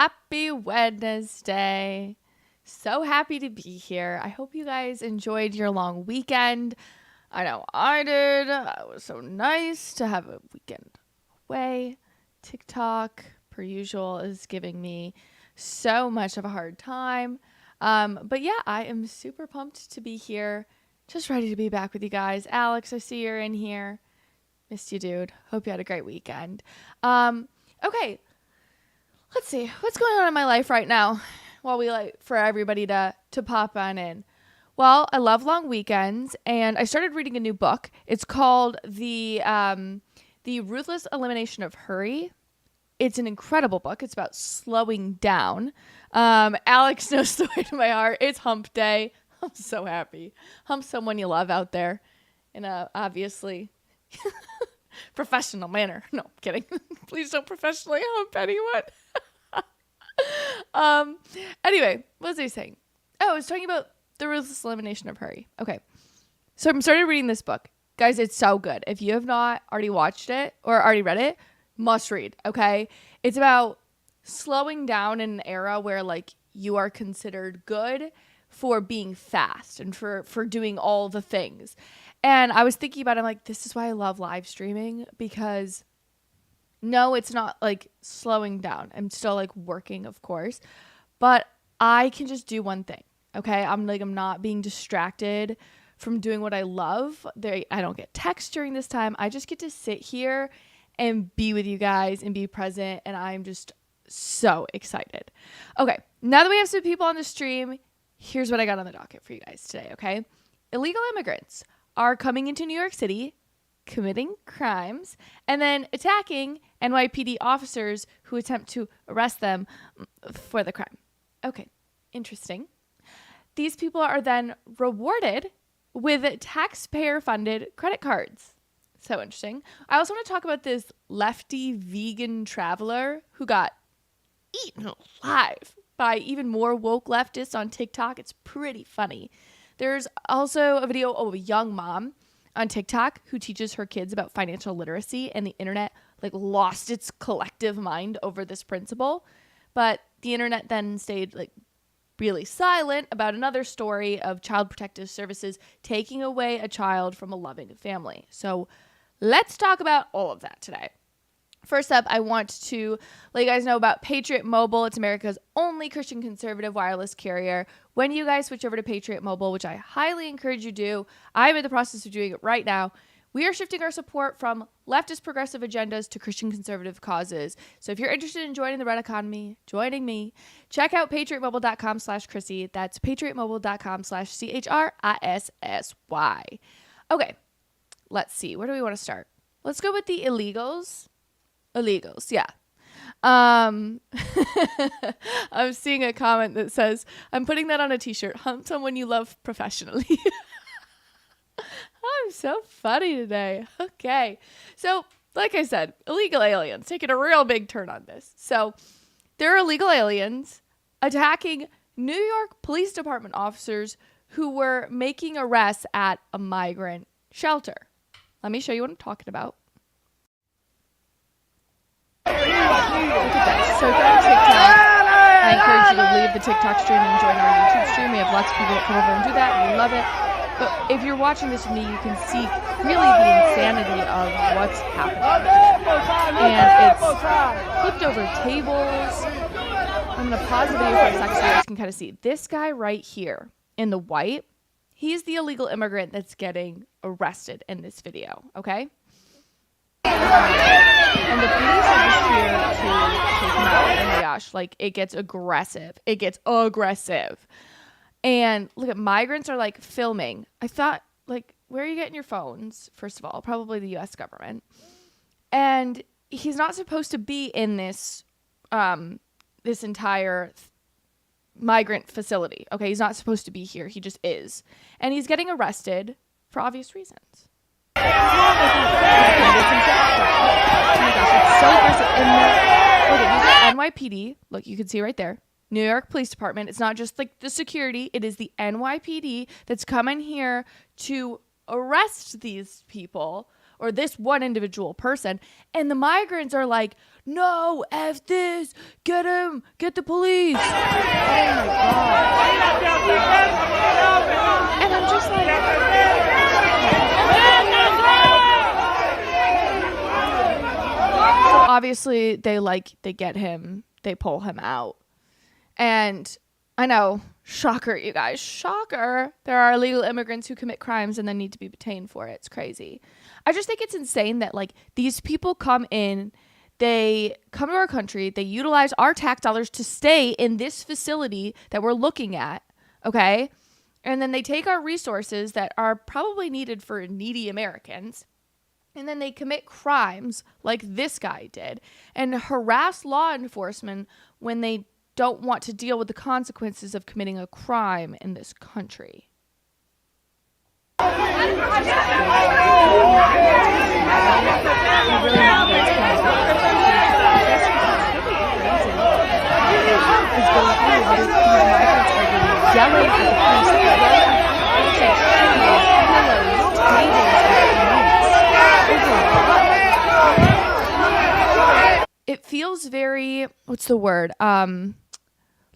Happy Wednesday. So happy to be here. I hope you guys enjoyed your long weekend. I know I did. It was so nice to have a weekend away. TikTok, per usual, is giving me so much of a hard time. But yeah, I am super pumped to be here. Just ready to be back with you guys. Alex, I see you're in here. Missed you, dude. Hope you had a great weekend. Okay. Let's see. What's going on in my life right now while we like for everybody to pop on in? Well, I love long weekends, and I started reading a new book. It's called The Ruthless Elimination of Hurry. It's an incredible book. It's about slowing down. Alex knows the way to my heart. It's hump day. I'm so happy. Hump someone you love out there in a obviously professional manner. No, I'm kidding. Please don't professionally hump anyone. Anyway, what was I saying? Oh, I was talking about The Ruthless Elimination of Hurry. Okay. So I'm started reading this book. Guys, it's so good. If you have not already watched it or already read it, must read, okay? It's about slowing down in an era where like you are considered good for being fast and for doing all the things. And I was thinking about it, I'm like, this is why I love live streaming, because no, it's not like slowing down. I'm still like working, of course, but I can just do one thing. Okay. I'm not being distracted from doing what I love. I don't get text during this time. I just get to sit here and be with you guys and be present. And I'm just so excited. Okay. Now that we have some people on the stream, here's what I got on the docket for you guys today. Okay. Illegal immigrants are coming into New York City, committing crimes, and then attacking NYPD officers who attempt to arrest them for the crime. Okay, interesting. These people are then rewarded with taxpayer-funded credit cards. So interesting. I also want to talk about this lefty vegan traveler who got eaten alive by even more woke leftists on TikTok. It's pretty funny. There's also a video of a young mom on TikTok who teaches her kids about financial literacy, and the internet like lost its collective mind over this principle. But the internet then stayed like really silent about another story of Child Protective Services taking away a child from a loving family. So let's talk about all of that today. First up, I want to let you guys know about Patriot Mobile. It's America's only Christian conservative wireless carrier. When you guys switch over to Patriot Mobile, which I highly encourage you do, I'm in the process of doing it right now. We are shifting our support from leftist progressive agendas to Christian conservative causes. So if you're interested in joining the red economy, joining me, check out patriotmobile.com/Chrissy. That's patriotmobile.com/CHRISSY. Okay, let's see. Where do we want to start? Let's go with the illegals. Yeah. I'm seeing a comment that says, I'm putting that on a t-shirt. Hunt someone you love professionally. I'm so funny today. Okay. So, like I said, illegal aliens taking a real big turn on this. So, there are illegal aliens attacking New York Police Department officers who were making arrests at a migrant shelter. Let me show you what I'm talking about. Look at that. So if you're on TikTok, I encourage you to leave the TikTok stream and join our YouTube stream. We have lots of people that come over and do that, and we love it. But if you're watching this with me, you can see really the insanity of what's happening. And it's flipped over tables. I'm going to pause the video for a second so you guys can kind of see. This guy right here in the white, he's the illegal immigrant that's getting arrested in this video, okay? And the police are just here to take him out. Oh my gosh, like it gets aggressive. And look at migrants are like filming. I thought, like, where are you getting your phones? First of all, probably the US government. And he's not supposed to be in this this entire migrant facility. Okay, he's not supposed to be here. He just is. And he's getting arrested for obvious reasons. Oh my gosh, it's so aggressive. And look at these are NYPD. Look, you can see right there. New York Police Department. It's not just like the security. It is the NYPD that's coming here to arrest these people or this one individual person. And the migrants are like, no, F this, get him, get the police. Oh my God. And I'm just like, so obviously they get him, they pull him out. And I know, shocker, you guys, shocker. There are illegal immigrants who commit crimes and then need to be detained for it. It's crazy. I just think it's insane that like these people come in, they come to our country, they utilize our tax dollars to stay in this facility that we're looking at, okay? And then they take our resources that are probably needed for needy Americans, and then they commit crimes like this guy did and harass law enforcement when they don't want to deal with the consequences of committing a crime in this country. It feels very, what's the word?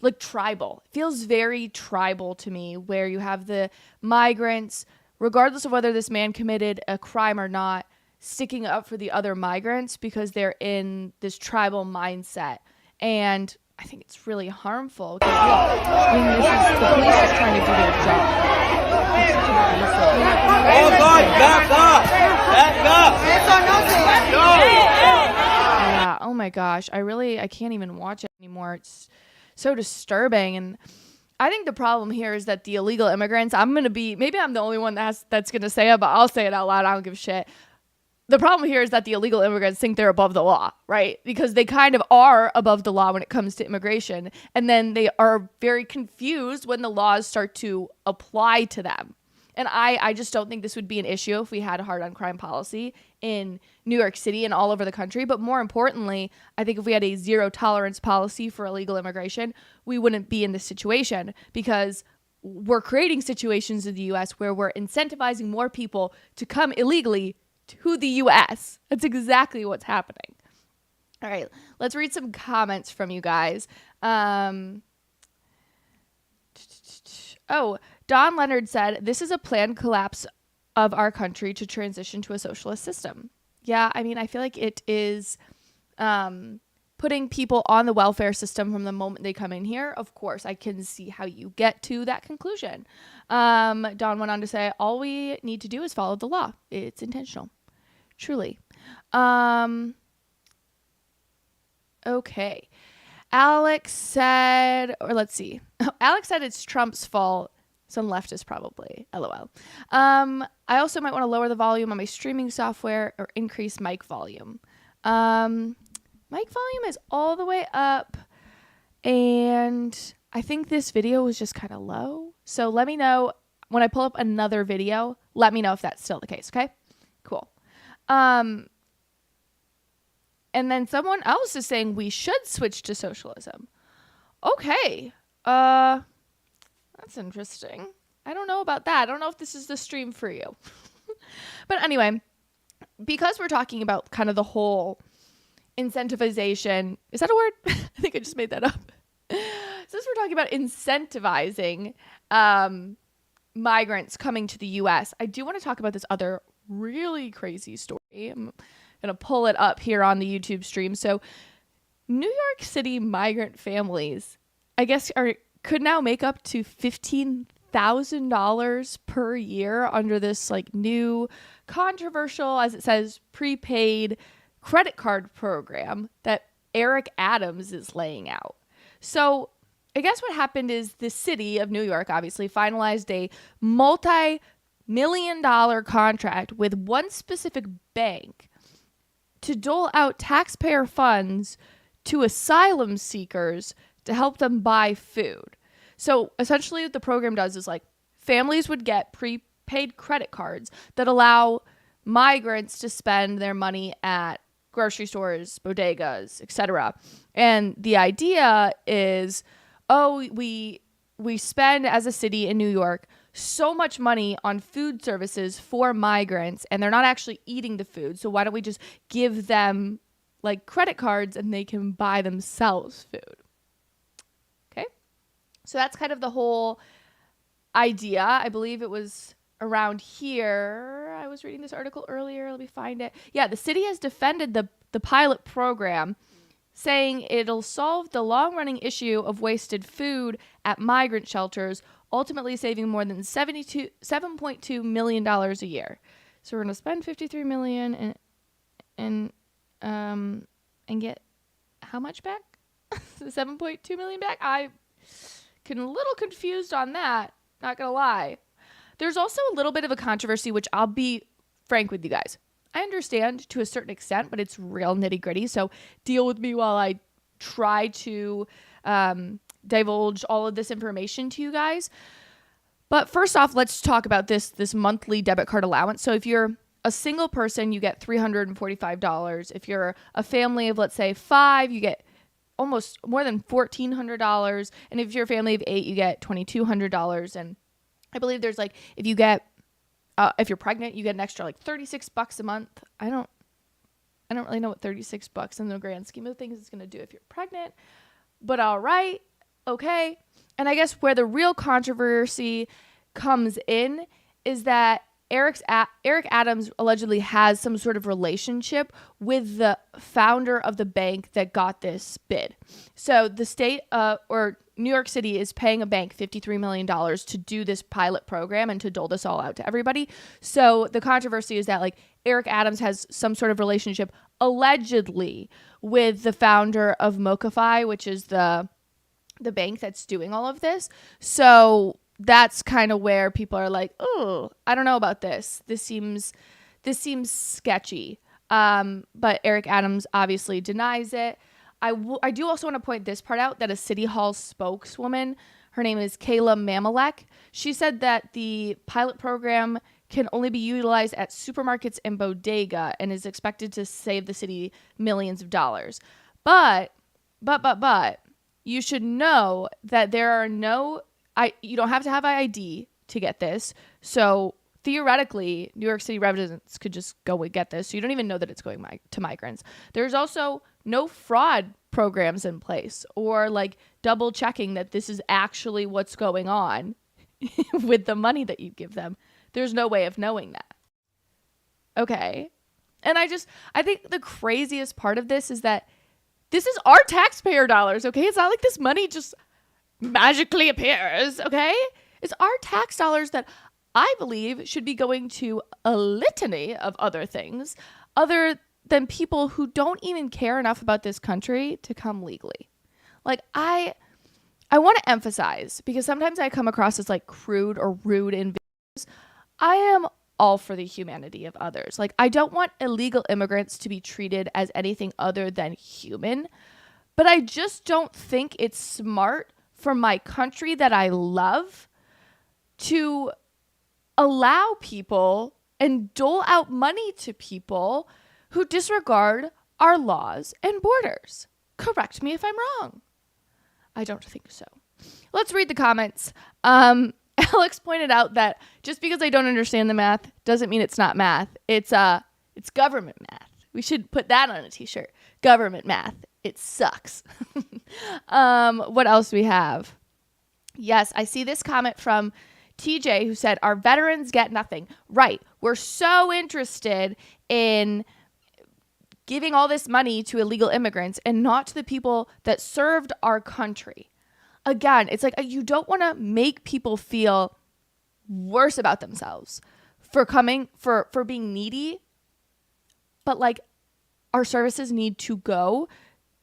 Like tribal. It feels very tribal to me, where you have the migrants, regardless of whether this man committed a crime or not, sticking up for the other migrants because they're in this tribal mindset. And I think it's really harmful. Look, I mean, the police is trying to do their job. Oh God, back up! Back up! Yeah, oh my gosh. I can't even watch it anymore. It's so disturbing. And I think the problem here is that the illegal immigrants, maybe I'm the only one that's going to say it, but I'll say it out loud. I don't give a shit. The problem here is that the illegal immigrants think they're above the law, right? Because they kind of are above the law when it comes to immigration. And then they are very confused when the laws start to apply to them. And I just don't think this would be an issue if we had a hard on crime policy in New York City and all over the country. But more importantly, I think if we had a zero tolerance policy for illegal immigration, we wouldn't be in this situation, because we're creating situations in the U.S. where we're incentivizing more people to come illegally to the U.S. That's exactly what's happening. All right, let's read some comments from you guys. Don Leonard said, this is a planned collapse of our country to transition to a socialist system. Yeah, I mean, I feel like it is putting people on the welfare system from the moment they come in here. Of course, I can see how you get to that conclusion. Don went on to say, all we need to do is follow the law. It's intentional. Truly. Okay. Alex said, Alex said it's Trump's fault. Some leftist probably. LOL. I also might want to lower the volume on my streaming software or increase mic volume. Mic volume is all the way up. And I think this video was just kind of low. So let me know when I pull up another video. Let me know if that's still the case. Okay, cool. And then someone else is saying we should switch to socialism. Okay. That's interesting. I don't know about that. I don't know if this is the stream for you. But anyway, because we're talking about kind of the whole incentivization. Is that a word? I think I just made that up. Since we're talking about incentivizing migrants coming to the U.S., I do want to talk about this other really crazy story. I'm going to pull it up here on the YouTube stream. So New York City migrant families, I guess, could now make up to $15,000 per year under this like new controversial, as it says, prepaid credit card program that Eric Adams is laying out. So I guess what happened is the city of New York obviously finalized a multi-million-dollar contract with one specific bank to dole out taxpayer funds to asylum seekers to help them buy food. So essentially what the program does is like families would get prepaid credit cards that allow migrants to spend their money at grocery stores, bodegas, etc. And the idea is, we spend as a city in New York so much money on food services for migrants and they're not actually eating the food. So why don't we just give them like credit cards and they can buy themselves food. Okay. So that's kind of the whole idea. I believe it was around here. I was reading this article earlier. Let me find it. Yeah, the city has defended the pilot program, saying it'll solve the long-running issue of wasted food at migrant shelters, ultimately saving more than $7.2 million a year. So we're going to spend $53 million and get how much back? $7.2 million back? I can a little confused on that, not going to lie. There's also a little bit of a controversy, which I'll be frank with you guys. I understand to a certain extent, but it's real nitty gritty. So deal with me while I try to divulge all of this information to you guys. But first off, let's talk about this monthly debit card allowance. So if you're a single person, you get $345. If you're a family of, let's say, 5, you get almost more than $1,400. And if you're a family of 8, you get $2,200. And I believe there's like, if you're pregnant, you get an extra like $36 a month. I don't really know what $36 in the grand scheme of things is going to do if you're pregnant, but all right. Okay. And I guess where the real controversy comes in is that Eric Adams allegedly has some sort of relationship with the founder of the bank that got this bid. So the state or New York City is paying a bank $53 million to do this pilot program and to dole this all out to everybody. So the controversy is that like Eric Adams has some sort of relationship allegedly with the founder of MocaFi, which is the bank that's doing all of this. So that's kind of where people are like, oh, I don't know about this. This seems sketchy. But Eric Adams obviously denies it. I do also want to point this part out, that a City Hall spokeswoman, her name is Kayla Mamalek, she said that the pilot program can only be utilized at supermarkets and bodega and is expected to save the city millions of dollars. But you should know that there are you don't have to have ID to get this. So theoretically, New York City residents could just go and get this. So you don't even know that it's going to migrants. There's also no fraud programs in place or like double checking that this is actually what's going on with the money that you give them. There's no way of knowing that. Okay. And I think the craziest part of this is that this is our taxpayer dollars, okay? It's not like this money just magically appears, okay? It's our tax dollars that I believe should be going to a litany of other things other than people who don't even care enough about this country to come legally. Like I want to emphasize, because sometimes I come across as like crude or rude in videos, I am all for the humanity of others. Like I don't want illegal immigrants to be treated as anything other than human, but I just don't think it's smart for my country that I love to allow people and dole out money to people who disregard our laws and borders. Correct me if I'm wrong. I don't think so. Let's read the comments. Alex pointed out that just because I don't understand the math doesn't mean it's not math. It's government math. We should put that on a t-shirt. Government math. It sucks. What else do we have? Yes, I see this comment from TJ who said, our veterans get nothing. Right. We're so interested in giving all this money to illegal immigrants and not to the people that served our country. Again, it's like you don't want to make people feel worse about themselves for being needy. But like our services need to go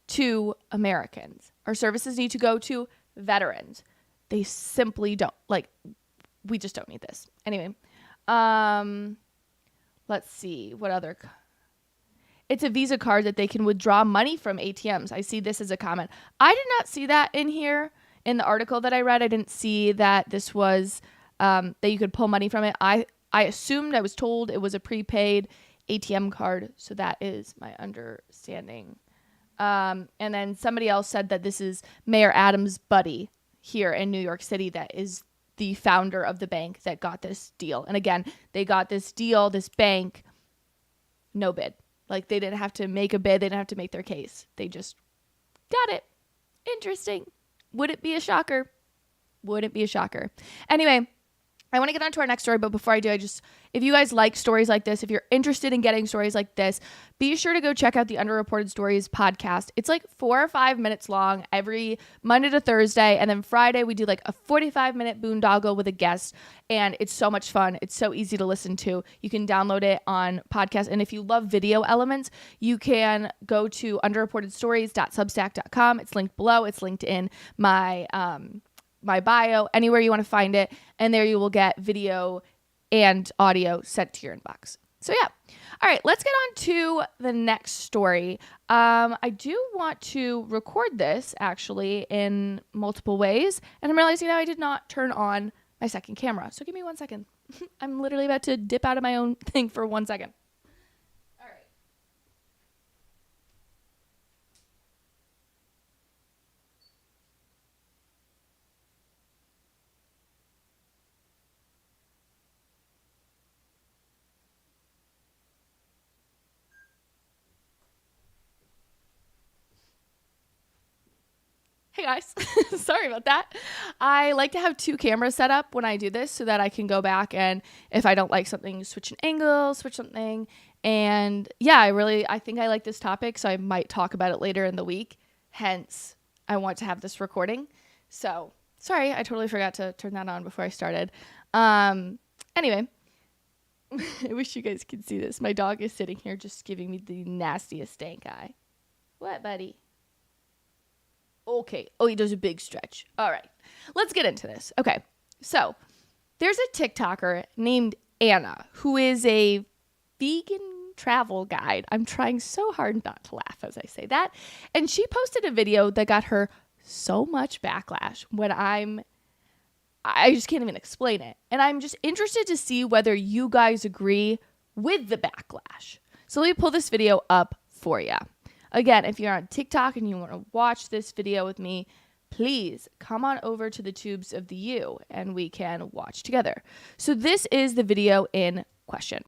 to Americans. Our services need to go to veterans. They simply don't. Like, we just don't need this. Anyway, let's see. What other... It's a Visa card that they can withdraw money from ATMs. I see this as a comment. I did not see that in here in the article that I read. I didn't see that this was that you could pull money from it. I assumed, I was told it was a prepaid ATM card. So that is my understanding. And then somebody else said that this is Mayor Adams' buddy here in New York City that is the founder of the bank that got this deal. And again, they got this deal, this bank, no bid. Like they didn't have to make a bid. They didn't have to make their case. They just got it. Interesting. Would it be a shocker? Would it be a shocker? Anyway, I want to get on to our next story, but before I do, if you guys like stories like this, if you're interested in getting stories like this, be sure to go check out the Underreported Stories podcast. It's like 4 or 5 minutes long every Monday to Thursday, and then Friday we do like a 45-minute boondoggle with a guest, and it's so much fun. It's so easy to listen to. You can download it on podcast, and if you love video elements, you can go to underreportedstories.substack.com. It's linked below. It's linked in my bio, anywhere you want to find it, and there you will get video and audio sent to your inbox. So yeah. All right, let's get on to the next story. I do want to record this actually in multiple ways, and I'm realizing now I did not turn on my second camera. So give me 1 second. I'm literally about to dip out of my own thing for 1 second. Hey guys, sorry about that. I like to have 2 cameras set up when I do this so that I can go back and if I don't like something, switch an angle, switch something. And yeah, I think I like this topic, so I might talk about it later in the week. Hence, I want to have this recording. So sorry, I totally forgot to turn that on before I started. Anyway, I wish you guys could see this. My dog is sitting here just giving me the nastiest stank eye. What, buddy? Okay. Oh, he does a big stretch. All right. Let's get into this. Okay. So there's a TikToker named Anna who is a vegan travel guide. I'm trying so hard not to laugh as I say that. And she posted a video that got her so much backlash when I just can't even explain it. And I'm just interested to see whether you guys agree with the backlash. So let me pull this video up for you. Again, if you're on TikTok and you want to watch this video with me, please come on over to the tubes of the U and we can watch together. So this is the video in question.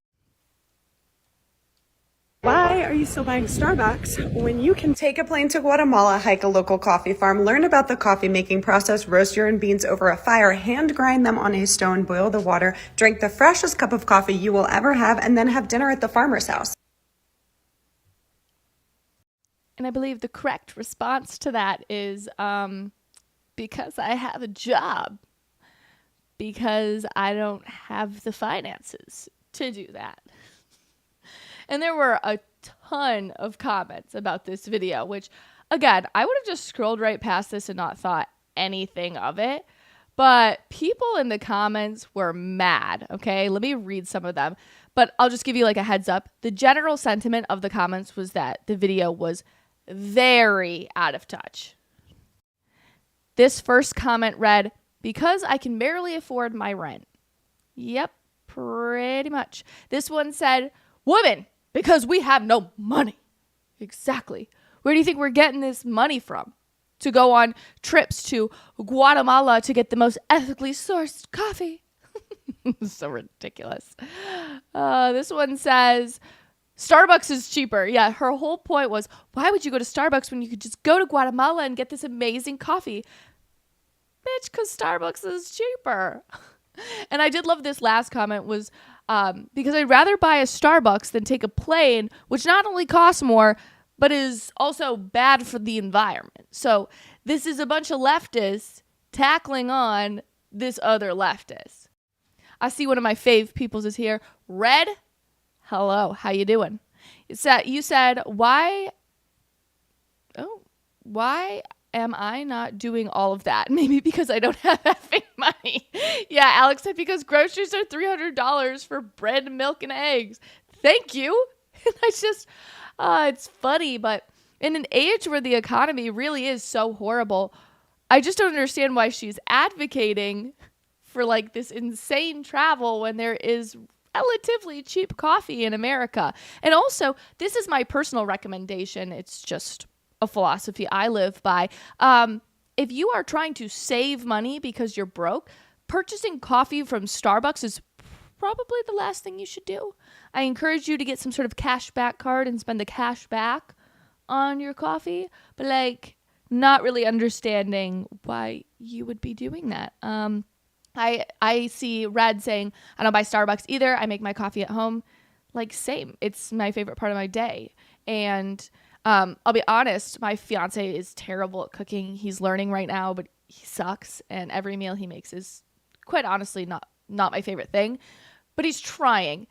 Why are you still buying Starbucks when you can take a plane to Guatemala, hike a local coffee farm, learn about the coffee making process, roast your own beans over a fire, hand grind them on a stone, boil the water, drink the freshest cup of coffee you will ever have, and then have dinner at the farmer's house? And I believe the correct response to that is because I have a job. Because I don't have the finances to do that. And there were a ton of comments about this video, which, again, I would have just scrolled right past this and not thought anything of it. But people in the comments were mad, okay? Let me read some of them. But I'll just give you like a heads up. The general sentiment of the comments was that the video was very out of touch. This first comment read, "Because I can barely afford my rent." Yep, pretty much. This one said, "Women, because we have no money." Exactly. Where do you think we're getting this money from? To go on trips to Guatemala to get the most ethically sourced coffee? So ridiculous. This one says, "Starbucks is cheaper." Yeah, her whole point was, why would you go to Starbucks when you could just go to Guatemala and get this amazing coffee? Bitch, because Starbucks is cheaper. And I did love this last comment was, because I'd rather buy a Starbucks than take a plane, which not only costs more, but is also bad for the environment. So this is a bunch of leftists tackling on this other leftist. I see one of my fave peoples is here. Red, hello, how you doing? You said, why am I not doing all of that? Maybe because I don't have effing money. Yeah, Alex said, because groceries are $300 for bread, milk, and eggs. Thank you. And I just, it's funny, but in an age where the economy really is so horrible, I just don't understand why she's advocating for like this insane travel when there is relatively cheap coffee in America. And also, this is my personal recommendation. It's just a philosophy I live by. If you are trying to save money because you're broke, purchasing coffee from Starbucks is probably the last thing you should do. I encourage you to get some sort of cash back card and spend the cash back on your coffee, but like not really understanding why you would be doing that. I see Red saying, I don't buy Starbucks either. I make my coffee at home. Like, same. It's my favorite part of my day. And I'll be honest, my fiance is terrible at cooking. He's learning right now, but he sucks. And every meal he makes is quite honestly not my favorite thing. But he's trying.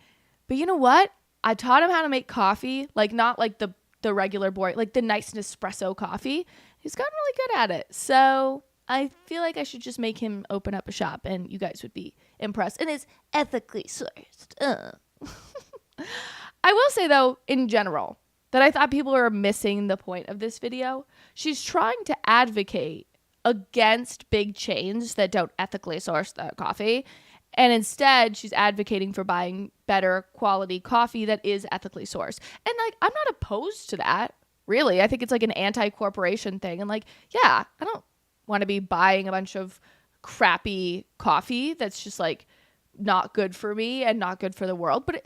But you know what? I taught him how to make coffee, like not like the regular boy, like the nice Nespresso coffee. He's gotten really good at it. So I feel like I should just make him open up a shop and you guys would be impressed. And it's ethically sourced. I will say, though, in general, that I thought people were missing the point of this video. She's trying to advocate against big chains that don't ethically source the coffee. And instead, she's advocating for buying better quality coffee that is ethically sourced. And like, I'm not opposed to that, really. I think it's like an anti-corporation thing. And like, yeah, I don't want to be buying a bunch of crappy coffee that's just like not good for me and not good for the world. But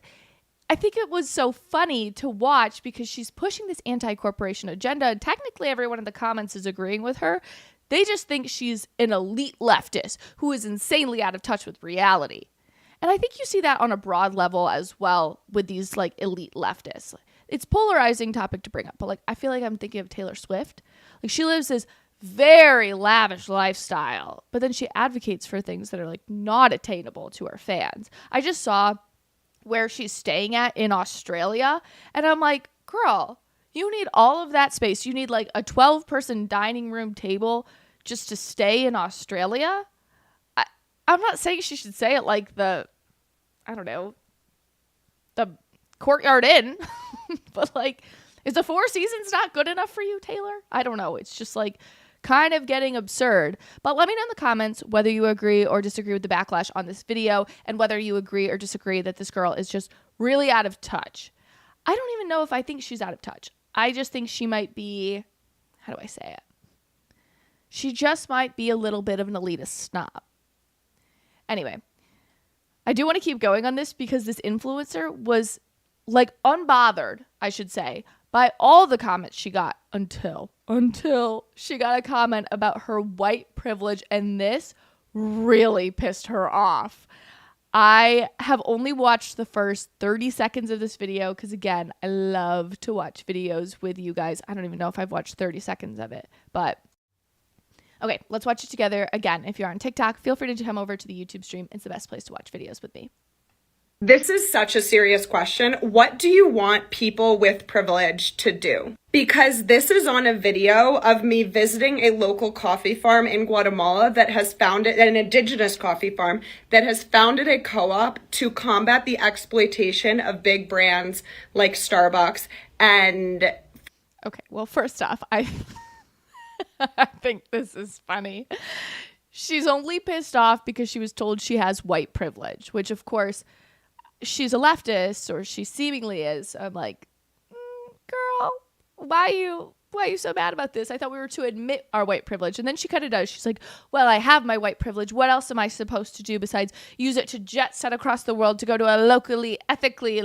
I think it was so funny to watch because she's pushing this anti-corporation agenda. And technically, everyone in the comments is agreeing with her. They just think she's an elite leftist who is insanely out of touch with reality. And I think you see that on a broad level as well with these like elite leftists. It's polarizing topic to bring up, but like I feel like I'm thinking of Taylor Swift. Like she lives this very lavish lifestyle, but then she advocates for things that are like not attainable to her fans. I just saw where she's staying at in Australia, and I'm like, girl, you need all of that space. You need like a 12-person dining room table just to stay in Australia. I'm not saying she should say it like the Courtyard Inn, but like, is the Four Seasons not good enough for you, Taylor? I don't know. It's just like kind of getting absurd. But let me know in the comments whether you agree or disagree with the backlash on this video and whether you agree or disagree that this girl is just really out of touch. I don't even know if I think she's out of touch. I just think she might be, how do I say it? She just might be a little bit of an elitist snob. Anyway, I do want to keep going on this because this influencer was like unbothered, I should say, by all the comments she got until she got a comment about her white privilege, and this really pissed her off. I have only watched the first 30 seconds of this video because, again, I love to watch videos with you guys. I don't even know if I've watched 30 seconds of it, but okay, let's watch it together. Again, if you're on TikTok, feel free to come over to the YouTube stream. It's the best place to watch videos with me. This is such a serious question. What do you want people with privilege to do? Because this is on a video of me visiting a local coffee farm in Guatemala that has founded an indigenous coffee farm that has founded a co-op to combat the exploitation of big brands like Starbucks. And okay, well, first off, I think this is funny. She's only pissed off because she was told she has white privilege, which of course she's a leftist, or she seemingly is. I'm like, girl, why are you so mad about this? I thought we were to admit our white privilege. And then she kind of does. She's like, well, I have my white privilege. What else am I supposed to do besides use it to jet set across the world to go to a locally, ethically,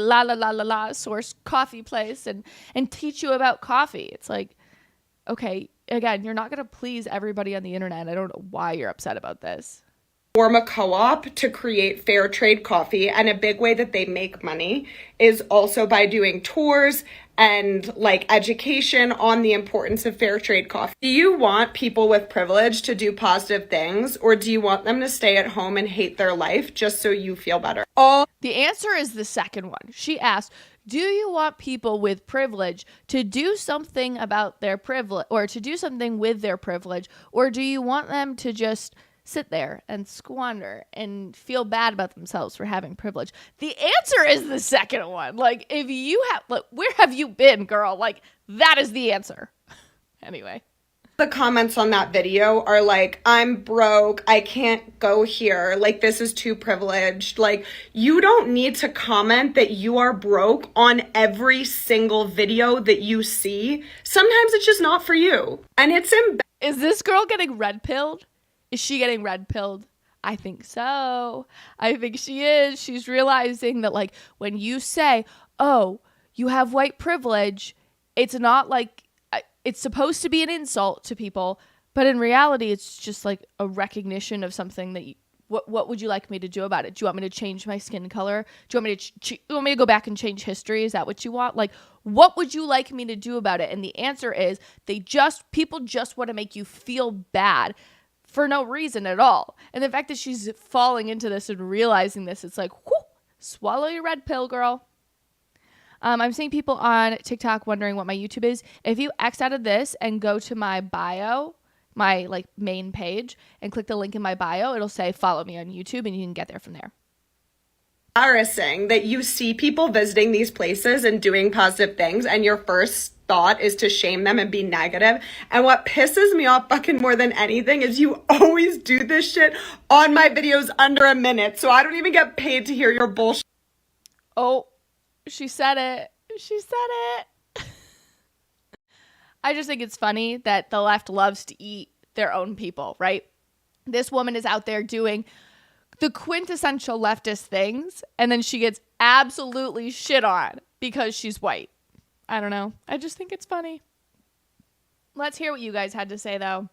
source coffee place and teach you about coffee? It's like, okay, again, you're not going to please everybody on the internet. I don't know why you're upset about this. Form a co-op to create fair trade coffee, and a big way that they make money is also by doing tours and like education on the importance of fair trade coffee. Do you want people with privilege to do positive things, or do you want them to stay at home and hate their life just so you feel better? The answer is the second one. She asked, do you want people with privilege to do something about their privilege, or to do something with their privilege, or do you want them to just sit there and squander and feel bad about themselves for having privilege? The answer is the second one. Like, if you have, like, where have you been, girl? Like, that is the answer. Anyway. The comments on that video are like, I'm broke, I can't go here, like this is too privileged. Like, you don't need to comment that you are broke on every single video that you see. Sometimes it's just not for you. And it's Is this girl getting red pilled? Is she getting red pilled? I think so. I think she is. She's realizing that, like, when you say, oh, you have white privilege, it's not like it's supposed to be an insult to people, but in reality, it's just like a recognition of something that what would you like me to do about it? Do you want me to change my skin color? Do you want me to you want me to go back and change history? Is that what you want? Like, what would you like me to do about it? And the answer is people just want to make you feel bad for no reason at all. And the fact that she's falling into this and realizing this, it's like, whoo, swallow your red pill, girl. I'm seeing people on TikTok wondering what my YouTube is. If you X out of this and go to my bio, my like main page, and click the link in my bio, it'll say follow me on YouTube, and you can get there from there. Embarrassing that you see people visiting these places and doing positive things, and your first thought is to shame them and be negative. And what pisses me off fucking more than anything is you always do this shit on my videos under a minute, so I don't even get paid to hear your bullshit. Oh, she said it. She said it. I just think it's funny that the left loves to eat their own people, right? This woman is out there doing the quintessential leftist things, and then she gets absolutely shit on because she's white. I don't know. I just think it's funny. Let's hear what you guys had to say, though.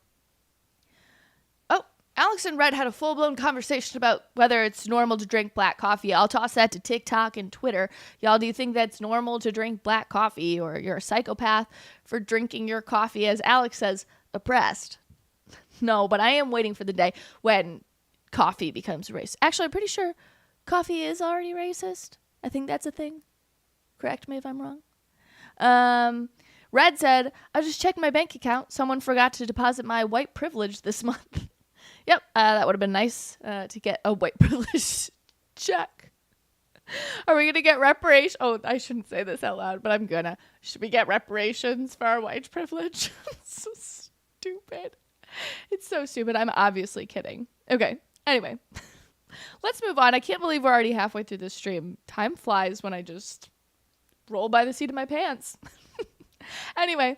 Oh, Alex and Red had a full-blown conversation about whether it's normal to drink black coffee. I'll toss that to TikTok and Twitter. Y'all, do you think that's normal to drink black coffee, or you're a psychopath for drinking your coffee, as Alex says, oppressed? No, but I am waiting for the day when coffee becomes racist. Actually, I'm pretty sure coffee is already racist. I think that's a thing. Correct me if I'm wrong. Red said, I just checked my bank account. Someone forgot to deposit my white privilege this month. Yep, that would have been nice to get a white privilege check. Are we going to get reparations? Oh, I shouldn't say this out loud, but I'm gonna. Should we get reparations for our white privilege? It's so stupid. It's so stupid. I'm obviously kidding. Okay, anyway. Let's move on. I can't believe we're already halfway through this stream. Time flies when I just roll by the seat of my pants. Anyway,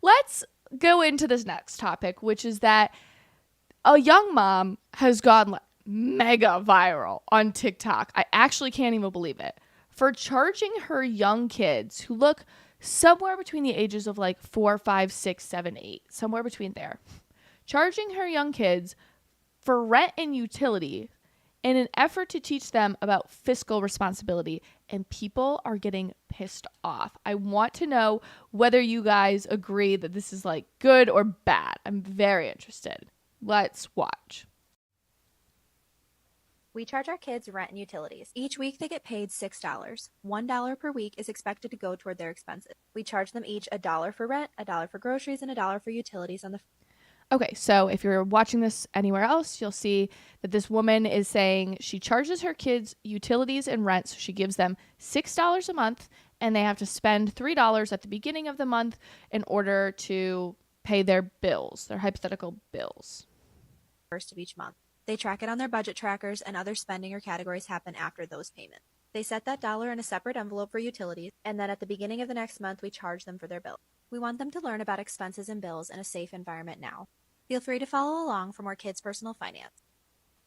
let's go into this next topic, which is that a young mom has gone mega viral on TikTok. I actually can't even believe it. For charging her young kids who look somewhere between the ages of like 4, 5, 6, 7, 8, somewhere between there. Charging her young kids for rent and utility in an effort to teach them about fiscal responsibility, and people are getting pissed off. I want to know whether you guys agree that this is like good or bad. I'm very interested. Let's watch. We charge our kids rent and utilities. Each week they get paid $6. $1 per week is expected to go toward their expenses. We charge them each $1 for rent, $1 for groceries, and $1 for utilities on the Okay, so if you're watching this anywhere else, you'll see that this woman is saying she charges her kids utilities and rent, so she gives them $6 a month, and they have to spend $3 at the beginning of the month in order to pay their bills, their hypothetical bills. first of each month. They track it on their budget trackers, and other spending or categories happen after those payments. They set that dollar in a separate envelope for utilities, and then at the beginning of the next month, we charge them for their bill. We want them to learn about expenses and bills in a safe environment now. Feel free to follow along for more kids' personal finance.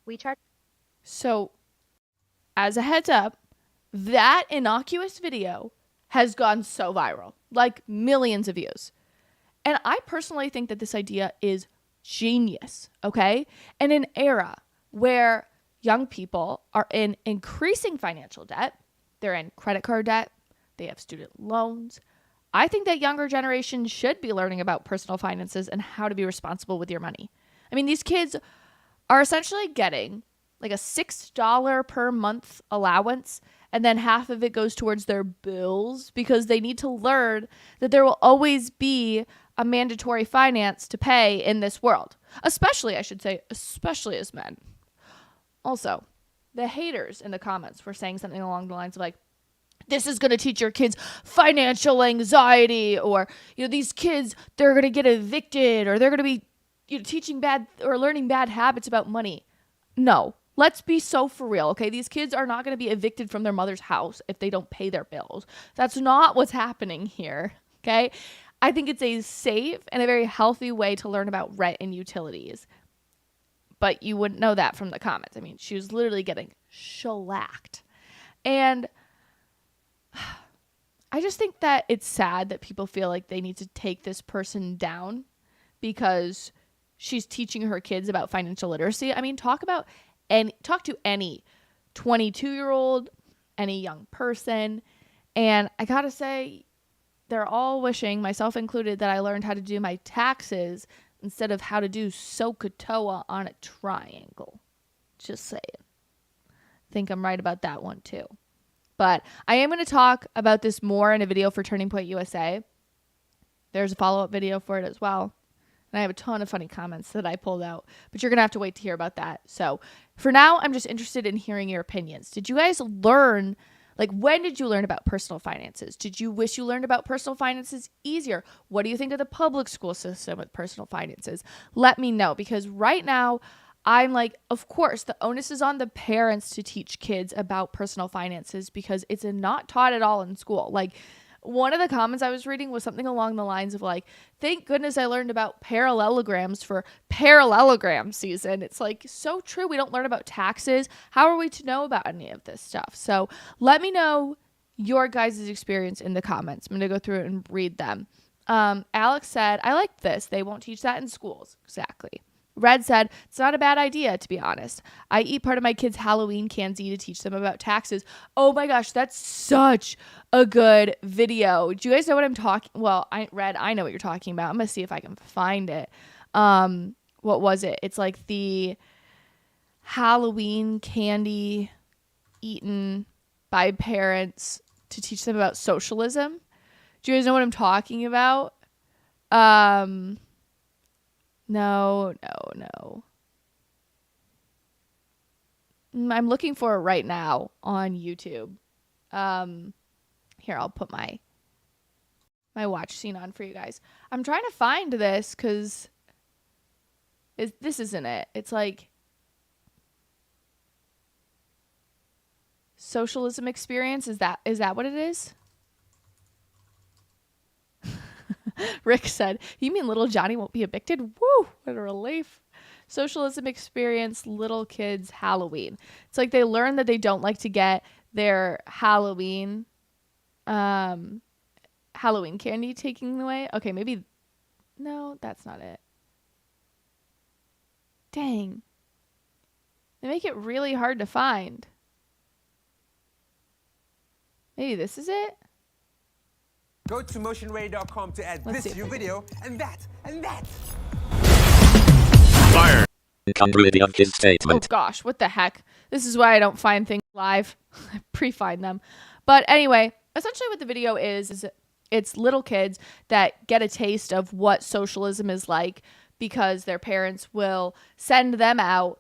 We charge. So, as a heads up, that innocuous video has gone so viral, like millions of views. And I personally think that this idea is genius, okay? In an era where young people are in increasing financial debt, they're in credit card debt, they have student loans, I think that younger generations should be learning about personal finances and how to be responsible with your money. I mean, these kids are essentially getting like a $6 per month allowance, and then half of it goes towards their bills because they need to learn that there will always be a mandatory finance to pay in this world. Especially, I should say, especially as men. Also, the haters in the comments were saying something along the lines of like, this is going to teach your kids financial anxiety, or, these kids, they're going to get evicted, or they're going to be, teaching bad or learning bad habits about money. No, let's be so for real, okay? These kids are not going to be evicted from their mother's house if they don't pay their bills. That's not what's happening here, okay? I think it's a safe and a very healthy way to learn about rent and utilities. but you wouldn't know that from the comments. I mean, she was literally getting shellacked. And I just think that it's sad that people feel like they need to take this person down because she's teaching her kids about financial literacy. I mean, talk to any 22-year-old, any young person. And I gotta say, they're all wishing, myself included, that I learned how to do my taxes instead of how to do SOHCAHTOA on a triangle. Just saying. Think I'm right about that one too. But I am going to talk about this more in a video for Turning Point USA. There's a follow-up video for it as well. And I have a ton of funny comments that I pulled out. But you're going to have to wait to hear about that. So for now, I'm just interested in hearing your opinions. Did you guys learn, like, when did you learn about personal finances? Did you wish you learned about personal finances easier? What do you think of the public school system with personal finances? Let me know, because right now I'm like, of course, the onus is on the parents to teach kids about personal finances because it's not taught at all in school. Like, one of the comments I was reading was something along the lines of like, thank goodness I learned about parallelograms for parallelogram season. It's like so true. We don't learn about taxes. How are we to know about any of this stuff? So let me know your guys' experience in the comments. I'm going to go through it and read them. Alex said, I like this. They won't teach that in schools. Exactly. Red said, it's not a bad idea, to be honest. I eat part of my kids' Halloween candy to teach them about taxes. Oh my gosh, that's such a good video. Do you guys know what I'm talking? Well, I know what you're talking about. I'm going to see if I can find it. What was it? It's like the Halloween candy eaten by parents to teach them about socialism. Do you guys know what I'm talking about? No. I'm looking for it right now on YouTube. Here, I'll put my watch scene on for you guys. I'm trying to find this because this isn't it. It's like socialism experience. Is that what it is? Rick said, you mean little Johnny won't be evicted? Woo, what a relief. Socialism experience, little kids, Halloween. It's like they learn that they don't like to get their Halloween candy taken away. Okay, maybe. No, that's not it. Dang. They make it really hard to find. Maybe this is it? Go to motionready.com to add this to your video, and that. Fire. Incongruity of his statement. Oh gosh, what the heck? This is why I don't find things live. I pre-find them. But anyway, essentially what the video is it's little kids that get a taste of what socialism is like because their parents will send them out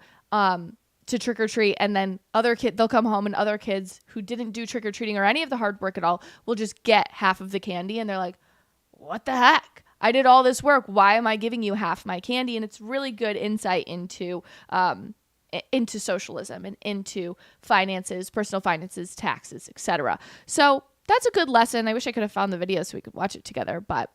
to trick or treat, and then they'll come home and other kids who didn't do trick or treating or any of the hard work at all will just get half of the candy, and they're like, what the heck? I did all this work. Why am I giving you half my candy? And it's really good insight into socialism and into finances, personal finances, taxes, etc. So that's a good lesson. I wish I could have found the video so we could watch it together. But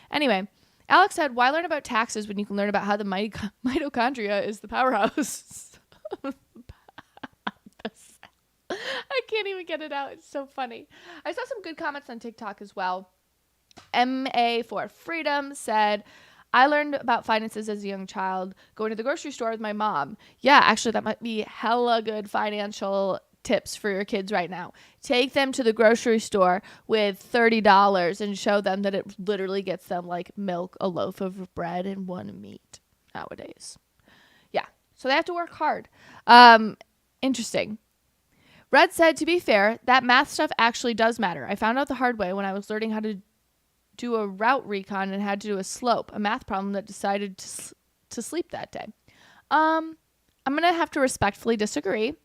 anyway, Alex said, why learn about taxes when you can learn about how the mitochondria is the powerhouse? I can't even get it out. It's so funny. I saw some good comments on TikTok as well. MA for Freedom said, I learned about finances as a young child going to the grocery store with my mom. Yeah, actually, that might be hella good financial tips for your kids right now. Take them to the grocery store with $30 and show them that it literally gets them like milk, a loaf of bread, and one meat nowadays. Yeah, so they have to work hard. Interesting. Red said, to be fair, that math stuff actually does matter. I found out the hard way when I was learning how to do a route recon and had to do a slope, a math problem that decided to sleep that day. I'm going to have to respectfully disagree.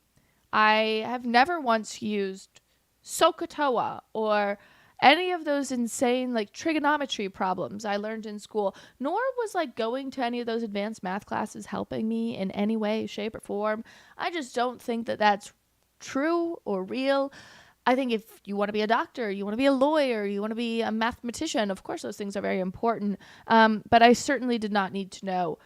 I have never once used SOHCAHTOA or any of those insane like trigonometry problems I learned in school, nor was like going to any of those advanced math classes helping me in any way, shape, or form. I just don't think that that's true or real. I think if you want to be a doctor, you want to be a lawyer, you want to be a mathematician, of course those things are very important. But I certainly did not need to know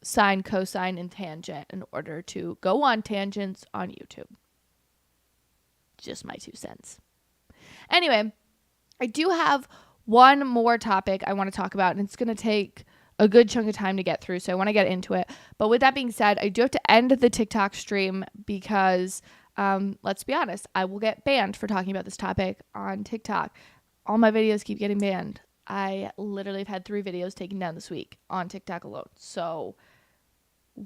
sine, cosine, and tangent in order to go on tangents on YouTube. Just my 2 cents. Anyway, I do have one more topic I want to talk about, and it's going to take a good chunk of time to get through, so I want to get into it. But with that being said, I do have to end the TikTok stream because, let's be honest, I will get banned for talking about this topic on TikTok. All my videos keep getting banned. I literally have had 3 videos taken down this week on TikTok alone. So,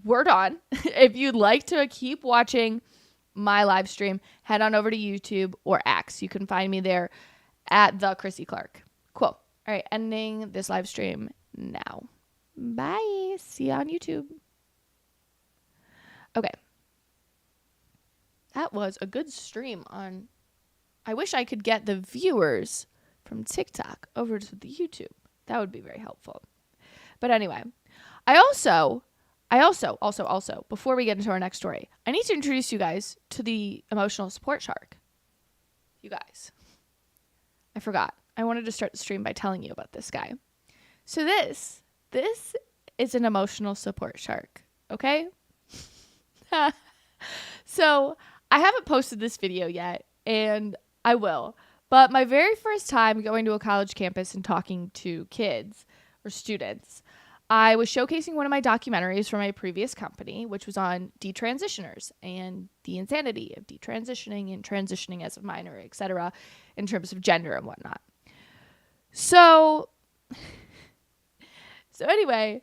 word on. If you'd like to keep watching my live stream, head on over to YouTube or X. You can find me there at the Chrissy Clark. Cool. All right, ending this live stream now. Bye. See you on YouTube. Okay. That was a good stream on... I wish I could get the viewers from TikTok over to the YouTube. That would be very helpful. But anyway, I also, before we get into our next story, I need to introduce you guys to the emotional support shark. You guys. I forgot. I wanted to start the stream by telling you about this guy. So this is an emotional support shark, okay? So I haven't posted this video yet, and I will. But my very first time going to a college campus and talking to kids or students, I was showcasing one of my documentaries from my previous company, which was on detransitioners and the insanity of detransitioning and transitioning as a minor, etc., in terms of gender and whatnot. So anyway,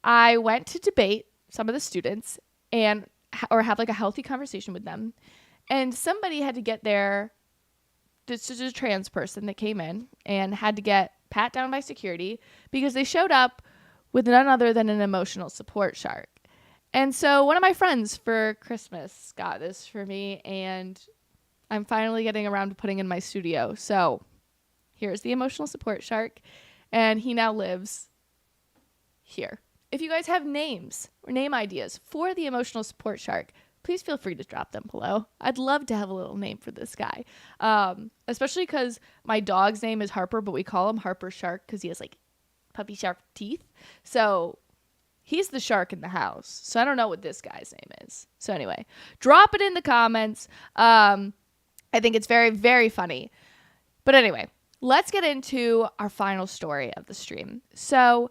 I went to debate some of the students or have like a healthy conversation with them. And somebody had to get there. This is a trans person that came in and had to get pat down by security because they showed up with none other than an emotional support shark. And so one of my friends for Christmas got this for me, and I'm finally getting around to putting in my studio. So here's the emotional support shark, and he now lives here. If you guys have names or name ideas for the emotional support shark, please feel free to drop them below. I'd love to have a little name for this guy, especially because my dog's name is Harper, but we call him Harper Shark because he has like puppy shark teeth. So he's the shark in the house. So I don't know what this guy's name is. So anyway, drop it in the comments. I think it's very, very funny. But anyway, let's get into our final story of the stream. So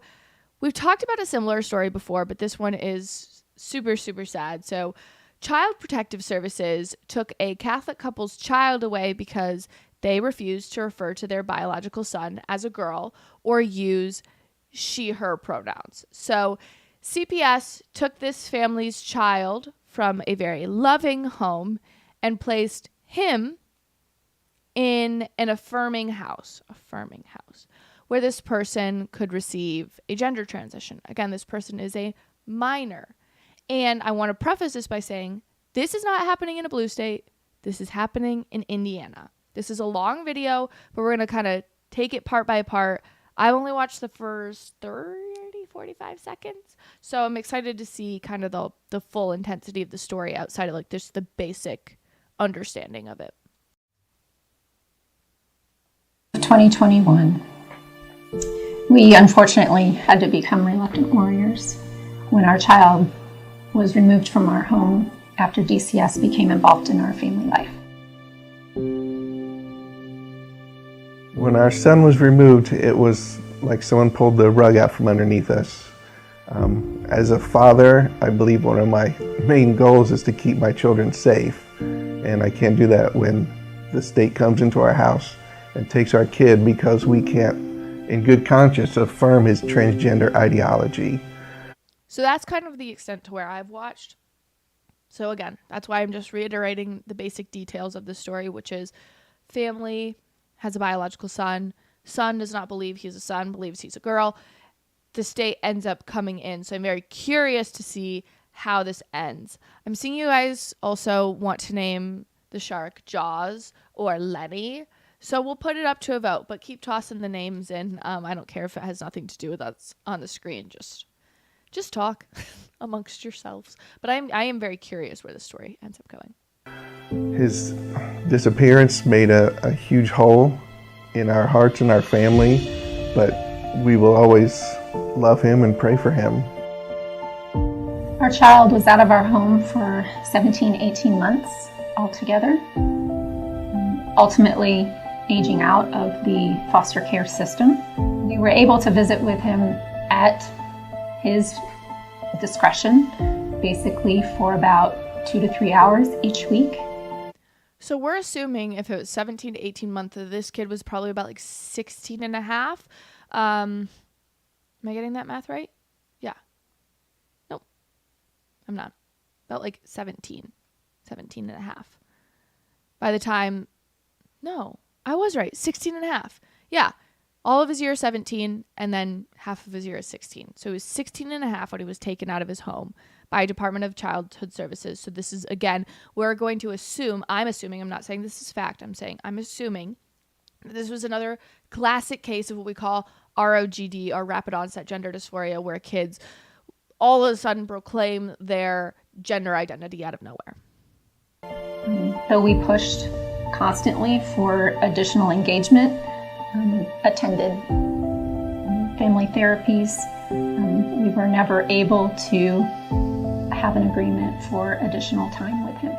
we've talked about a similar story before, but this one is super, super sad. So Child Protective Services took a Catholic couple's child away because they refused to refer to their biological son as a girl or use she/her pronouns. So CPS took this family's child from a very loving home and placed him in an affirming house, where this person could receive a gender transition. Again, this person is a minor. And I want to preface this by saying, this is not happening in a blue state. This is happening in Indiana. This is a long video, but we're going to kind of take it part by part. I've only watched the first 45 seconds. So I'm excited to see kind of the full intensity of the story outside of like just the basic understanding of it. 2021. We unfortunately had to become reluctant warriors when our child was removed from our home after DCS became involved in our family life. When our son was removed, it was like someone pulled the rug out from underneath us. As a father, I believe one of my main goals is to keep my children safe. And I can't do that when the state comes into our house and takes our kid because we can't, in good conscience, affirm his transgender ideology. So that's kind of the extent to where I've watched. So again, that's why I'm just reiterating the basic details of the story, which is family has a biological son. Son does not believe he's a son, believes he's a girl. The state ends up coming in. So I'm very curious to see how this ends. I'm seeing you guys also want to name the shark Jaws or Lenny. So we'll put it up to a vote, but keep tossing the names in. I don't care if it has nothing to do with us on the screen. Just talk amongst yourselves. But I am very curious where the story ends up going. His disappearance made a huge hole in our hearts and our family, but we will always love him and pray for him. Our child was out of our home for 17, 18 months altogether, ultimately aging out of the foster care system. We were able to visit with him at his discretion, basically for about 2 to 3 hours each week. So we're assuming if it was 17 to 18 months, that this kid was probably about like 16 and a half. Am I getting that math right? Yeah. Nope. I'm not. About like 17 and a half. By the time, no, I was right. 16 and a half. Yeah. All of his year is 17 and then half of his year is 16. So he was 16 and a half when he was taken out of his home by Department of Childhood Services. So this is, again, we're going to assume, I'm not saying this is fact, I'm assuming that this was another classic case of what we call ROGD, or rapid onset gender dysphoria, where kids all of a sudden proclaim their gender identity out of nowhere. So we pushed constantly for additional engagement, attended family therapies. We were never able to have an agreement for additional time with him.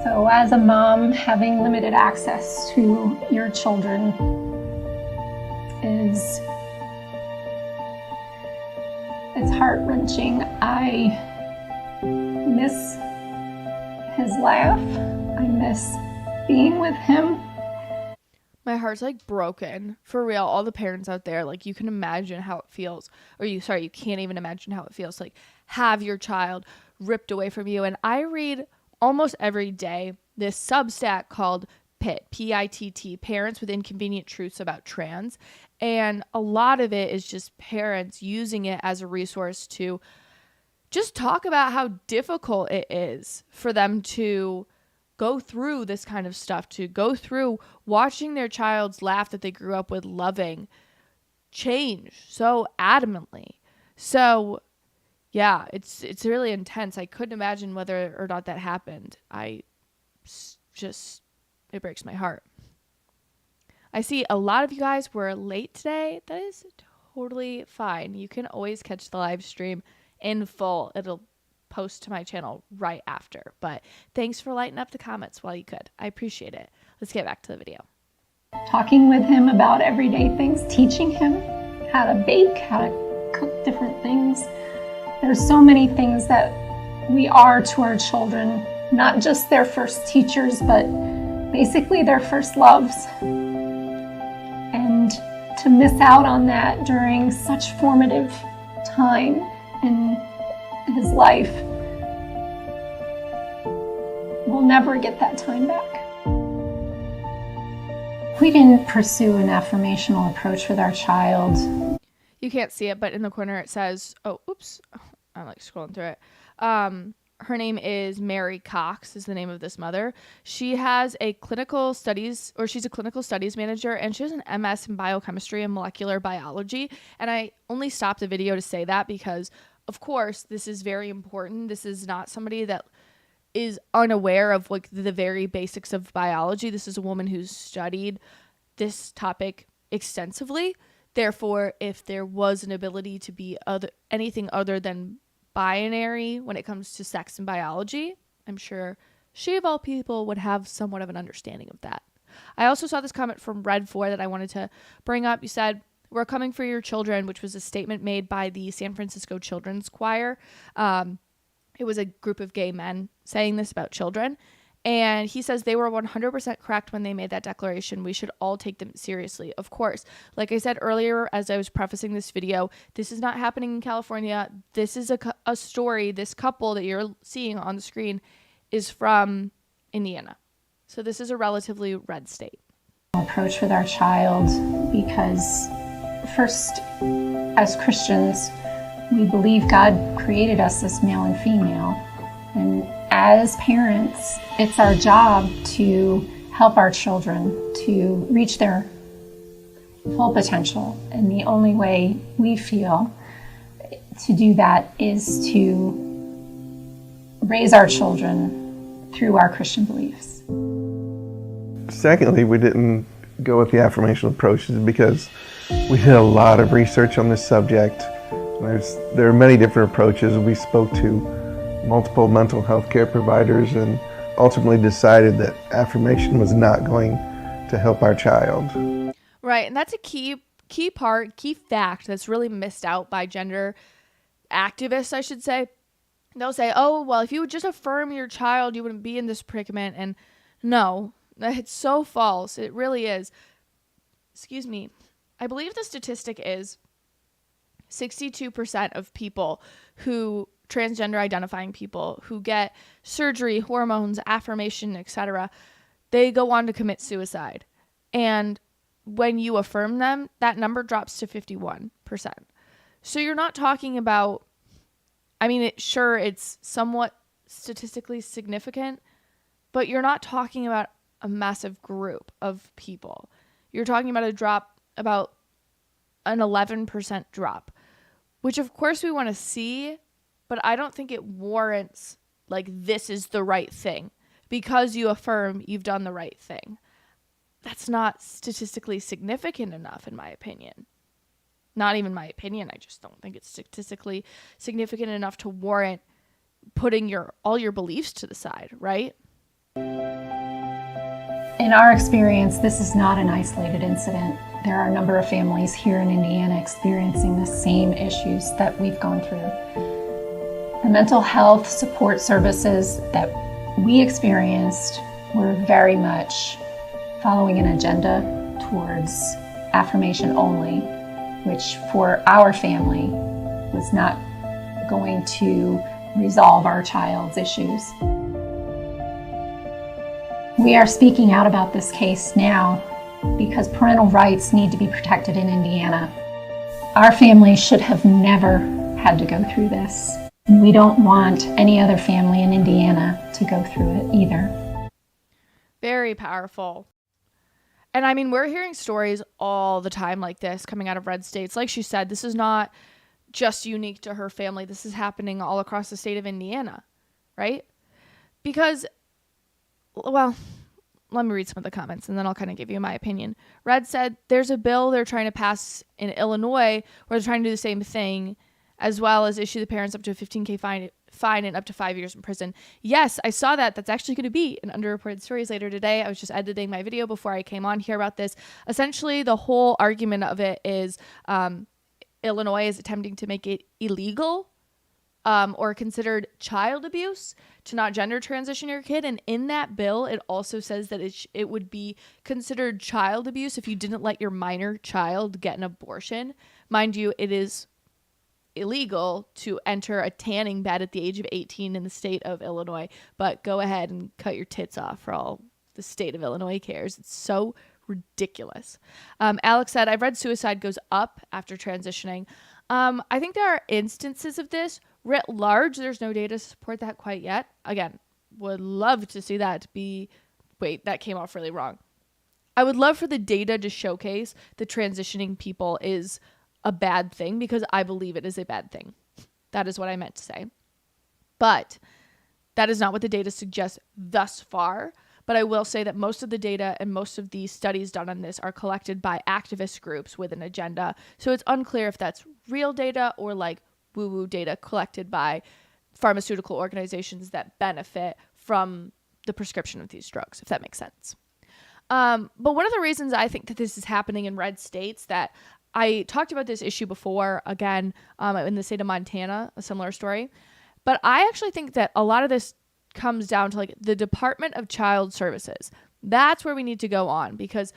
So as a mom, having limited access to your children it's heart-wrenching. I miss his laugh. I miss being with him. My heart's like broken. For real, all the parents out there, like, you can imagine how it feels. You can't even imagine how it feels to, like, have your child ripped away from you. And I read almost every day this Substack called PITT, P-I-T-T, Parents with Inconvenient Truths About Trans. And a lot of it is just parents using it as a resource to just talk about how difficult it is for them to go through this kind of stuff, to go through watching their child's laugh that they grew up with loving change so adamantly. So yeah, it's really intense. I couldn't imagine whether or not that happened. It breaks my heart. I see a lot of you guys were late today. That is totally fine. You can always catch the live stream in full. It'll post to my channel right after. But thanks for lighting up the comments while you could. I appreciate it. Let's get back to the video. Talking with him about everyday things, teaching him how to bake, how to cook different things. There's so many things that we are to our children, not just their first teachers, but basically their first loves. And to miss out on that during such formative time in his life, we'll never get that time back. We didn't pursue an affirmational approach with our child. You can't see it, but in the corner it says, I'm like scrolling through it. Her name is Mary Cox, is the name of this mother. She has she's a clinical studies manager, and she has an MS in biochemistry and molecular biology. And I only stopped the video to say that because, of course, this is very important. This is not somebody that is unaware of like the very basics of biology. This is a woman who's studied this topic extensively. Therefore, if there was an ability to be anything other than binary when it comes to sex and biology, I'm sure she of all people would have somewhat of an understanding of that. I also saw this comment from Red4 that I wanted to bring up. You said, "We're coming for your children," which was a statement made by the San Francisco Children's Choir. It was a group of gay men saying this about children. And he says they were 100% correct when they made that declaration. We should all take them seriously. Of course, like I said earlier, as I was prefacing this video, this is not happening in California. This is a story. This couple that you're seeing on the screen is from Indiana. So this is a relatively red state. Approach with our child because first, as Christians, we believe God created us as male and female. And as parents, it's our job to help our children to reach their full potential. And the only way we feel to do that is to raise our children through our Christian beliefs. Secondly, we didn't go with the affirmational approach because we did a lot of research on this subject, There are many different approaches. We spoke to multiple mental health care providers and ultimately decided that affirmation was not going to help our child. Right, and that's a key fact that's really missed out by gender activists, I should say. They'll say, oh, well, if you would just affirm your child, you wouldn't be in this predicament. And no, it's so false. It really is. Excuse me. I believe the statistic is 62% of people who, transgender identifying people who get surgery, hormones, affirmation, etc., they go on to commit suicide. And when you affirm them, that number drops to 51%. So you're not talking about, I mean, it's somewhat statistically significant, but you're not talking about a massive group of people. You're talking about about an 11% drop, which of course we want to see, but I don't think it warrants, like, this is the right thing. Because you affirm you've done the right thing. That's not statistically significant enough, in my opinion. Not even my opinion. I just don't think it's statistically significant enough to warrant putting all your beliefs to the side, right? In our experience, this is not an isolated incident. There are a number of families here in Indiana experiencing the same issues that we've gone through. The mental health support services that we experienced were very much following an agenda towards affirmation only, which for our family was not going to resolve our child's issues. We are speaking out about this case now because parental rights need to be protected in Indiana. Our family should have never had to go through this. We don't want any other family in Indiana to go through it either. Very powerful. And I mean, we're hearing stories all the time like this coming out of red states. Like she said, this is not just unique to her family. This is happening all across the state of Indiana, right? Because, well, let me read some of the comments and then I'll kind of give you my opinion. Red said, there's a bill they're trying to pass in Illinois where they're trying to do the same thing, as well as issue the parents up to a $15,000 fine and up to 5 years in prison. Yes, I saw that. That's actually going to be in underreported stories later today. I was just editing my video before I came on here about this. Essentially, the whole argument of it is Illinois is attempting to make it illegal or considered child abuse to not gender transition your kid. And in that bill, it also says that it would be considered child abuse if you didn't let your minor child get an abortion. Mind you, it is illegal to enter a tanning bed at the age of 18 in the state of Illinois, but go ahead and cut your tits off for all the state of Illinois cares. It's so ridiculous. Alex said, I've read suicide goes up after transitioning. I think there are instances of this. Writ large, there's no data to support that quite yet. Again, would love to see that be... Wait, that came off really wrong. I would love for the data to showcase that transitioning people is a bad thing, because I believe it is a bad thing. That is what I meant to say. But that is not what the data suggests thus far. But I will say that most of the data and most of the studies done on this are collected by activist groups with an agenda. So it's unclear if that's real data or like woo-woo data collected by pharmaceutical organizations that benefit from the prescription of these drugs, if that makes sense. But one of the reasons I think that this is happening in red states, that I talked about this issue before, again, in the state of Montana, a similar story. But I actually think that a lot of this comes down to like the Department of Child Services. That's where we need to go on, because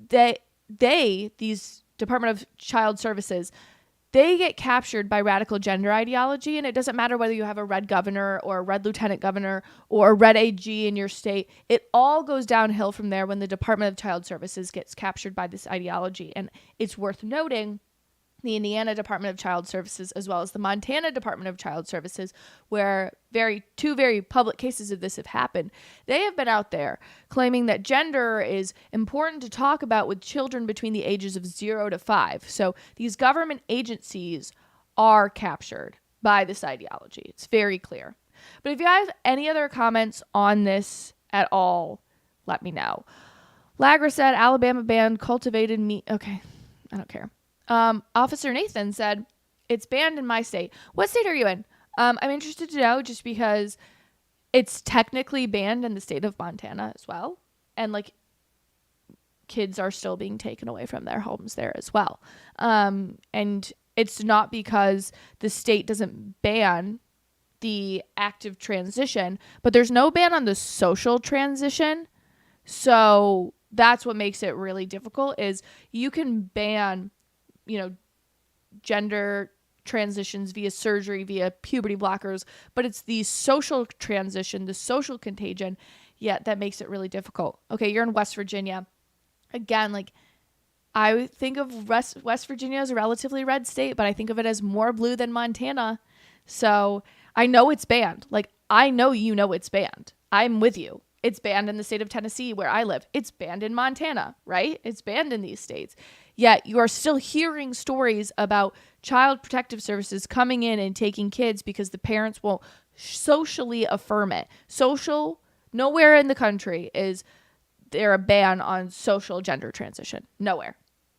these Department of Child Services, they get captured by radical gender ideology, and it doesn't matter whether you have a red governor or a red lieutenant governor or a red AG in your state. It all goes downhill from there when the Department of Child Services gets captured by this ideology. And it's worth noting the Indiana Department of Child Services as well as the Montana Department of Child Services, where two very public cases of this have happened. They have been out there claiming that gender is important to talk about with children between the ages of 0 to 5. So these government agencies are captured by this ideology. It's very clear. But if you have any other comments on this at all, let me know. Lagra said Alabama banned cultivated meat. Okay, I don't care. Officer Nathan said, it's banned in my state. What state are you in? I'm interested to know just because it's technically banned in the state of Montana as well. And like kids are still being taken away from their homes there as well. And it's not because the state doesn't ban the active transition, but there's no ban on the social transition. So that's what makes it really difficult is you can ban, gender transitions via surgery, via puberty blockers, but it's the social transition, the social contagion, that makes it really difficult. Okay, you're in West Virginia. Again, like I think of West Virginia as a relatively red state, but I think of it as more blue than Montana. So I know it's banned. Like I know it's banned. I'm with you. It's banned in the state of Tennessee where I live. It's banned in Montana, right? It's banned in these states. Yet you are still hearing stories about child protective services coming in and taking kids because the parents won't socially affirm it. Nowhere in the country is there a ban on social gender transition. Nowhere.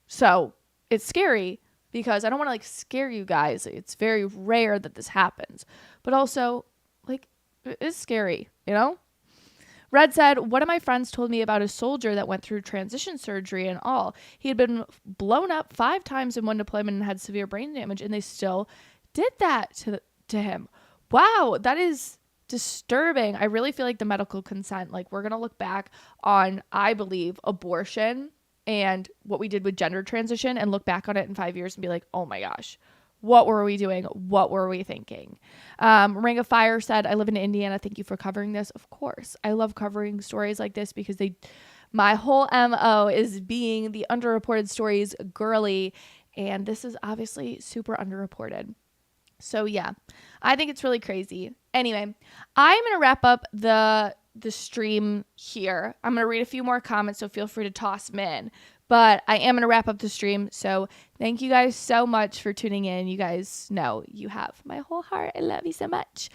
So it's scary because I don't want to scare you guys. It's very rare that this happens. But also, it's scary, Red said, one of my friends told me about a soldier that went through transition surgery and all. He had been blown up 5 times in one deployment and had severe brain damage, and they still did that to him. Wow, that is disturbing. I really feel like the medical consent, we're going to look back on, I believe, abortion and what we did with gender transition and look back on it in 5 years and be like, oh my gosh, what were we doing? What were we thinking? Ring of Fire said, I live in Indiana. Thank you for covering this. Of course. I love covering stories like this because my whole MO is being the underreported stories girly. And this is obviously super underreported. So yeah, I think it's really crazy. Anyway, I'm going to wrap up the stream here. I'm going to read a few more comments, so feel free to toss them in. But I am going to wrap up the stream. So thank you guys so much for tuning in. You guys know you have my whole heart. I love you so much.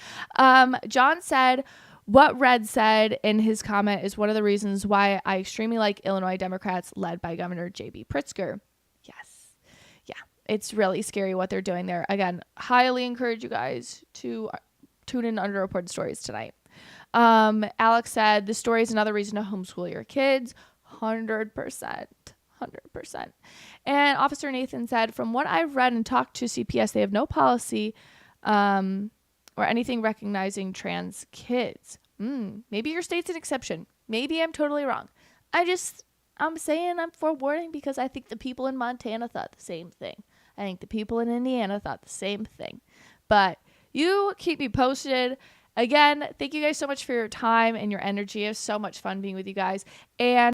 John said, what Red said in his comment is one of the reasons why I extremely like Illinois Democrats led by Governor J.B. Pritzker. Yes. Yeah. It's really scary what they're doing there. Again, highly encourage you guys to tune in to underreported stories tonight. Alex said, the story is another reason to homeschool your kids. 100%. 100%. And Officer Nathan said, from what I've read and talked to CPS, they have no policy or anything recognizing trans kids. Maybe your state's an exception. Maybe I'm totally wrong. I'm saying I'm forewarning because I think the people in Montana thought the same thing. I think the people in Indiana thought the same thing. But you keep me posted. Again, thank you guys so much for your time and your energy. It was so much fun being with you guys. And